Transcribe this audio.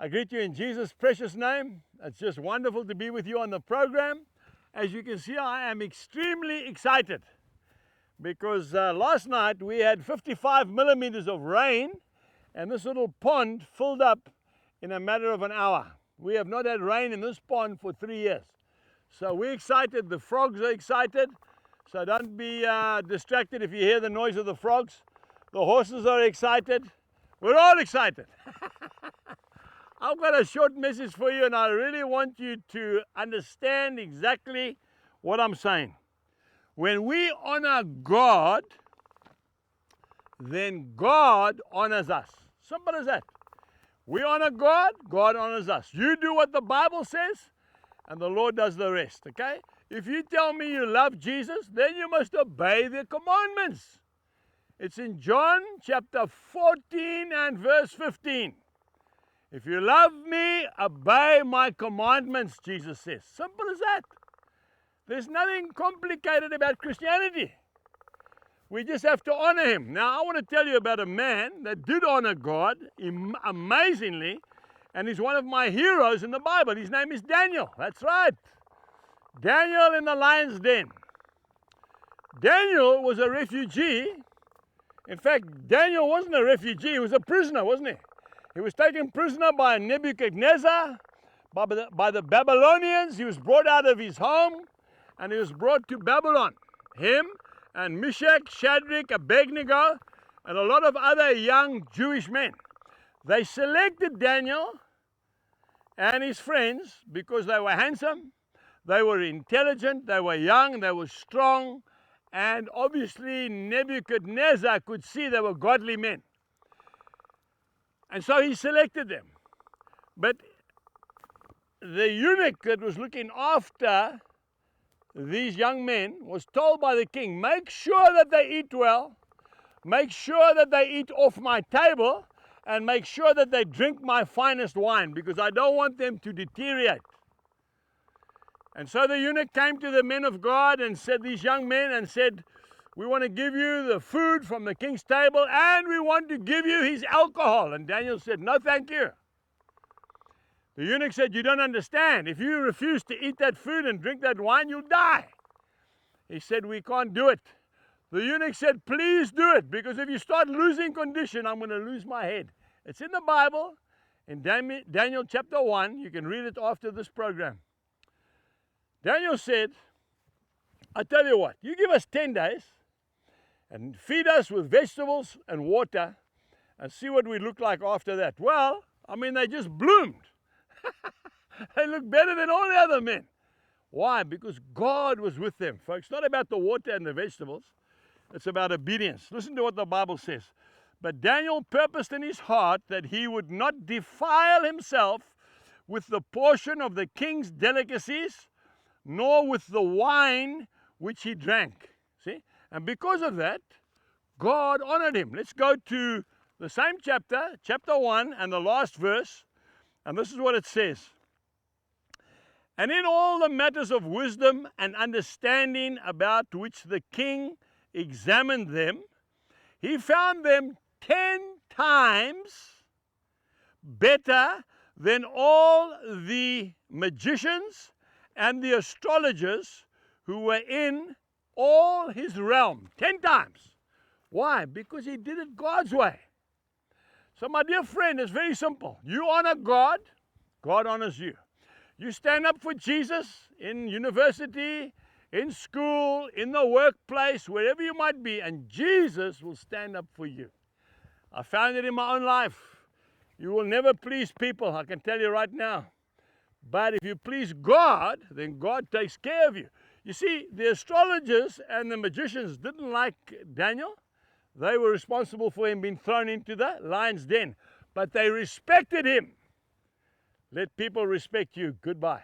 I greet you in Jesus' precious name. It's just wonderful to be with you on the program. As you can see, I am extremely excited because last night we had 55 millimeters of rain and this little pond filled up in a matter of an hour. We have not had rain in this pond for 3 years. So we're excited, the frogs are excited, so don't be distracted if you hear the noise of the frogs. The horses are excited, we're all excited. I've got a short message for you and I really want you to understand exactly what I'm saying. When we honor God, then God honors us. Simple as that. We honor God, God honors us. You do what the Bible says, and the Lord does the rest, okay? If you tell me you love Jesus, then you must obey the commandments. It's in John chapter 14 and verse 15. If you love me, obey my commandments, Jesus says. Simple as that. There's nothing complicated about Christianity. We just have to honor him. Now, I want to tell you about a man that did honor God amazingly, and he's one of my heroes in the Bible. His name is Daniel. That's right. Daniel in the lion's den. Daniel was a refugee. In fact, Daniel wasn't a refugee. He was a prisoner, wasn't he? He was taken prisoner by Nebuchadnezzar, by the Babylonians. He was brought out of his home and he was brought to Babylon. Him and Meshach, Shadrach, Abednego, and a lot of other young Jewish men. They selected Daniel and his friends because they were handsome, they were intelligent, they were young, they were strong, and obviously Nebuchadnezzar could see they were godly men. And so he selected them. But the eunuch that was looking after these young men was told by the king, make sure that they eat well, make sure that they eat off my table, and make sure that they drink my finest wine, because I don't want them to deteriorate. And so the eunuch came to the men of God and said, these young men, and said, we want to give you the food from the king's table and we want to give you his alcohol. And Daniel said, no, thank you. The eunuch said, you don't understand. If you refuse to eat that food and drink that wine, you'll die. He said, we can't do it. The eunuch said, please do it, because if you start losing condition, I'm going to lose my head. It's in the Bible, in Daniel chapter 1. You can read it after this program. Daniel said, I tell you what, you give us 10 days and feed us with vegetables and water and see what we look like after that. Well, I mean, they just bloomed. They look better than all the other men. Why? Because God was with them, folks. Not about the water and the vegetables. It's about obedience. Listen to what the Bible says. But Daniel purposed in his heart that he would not defile himself with the portion of the king's delicacies, nor with the wine which he drank. See? And because of that, God honored him. Let's go to the same chapter, chapter 1, and the last verse. And this is what it says. And in all the matters of wisdom and understanding about which the king examined them, he found them 10 times better than all the magicians and the astrologers who were in all his realm. 10 times. Why? Because he did it God's way. So my dear friend, it's very simple. You honor God, God honors you. You stand up for Jesus in university, in school, in the workplace, wherever you might be, and Jesus will stand up for you. I found it in my own life. You will never please people, I can tell you right now. But if you please God, then God takes care of you. You see, the astrologers and the magicians didn't like Daniel. They were responsible for him being thrown into the lion's den. But they respected him. Let people respect you. Goodbye.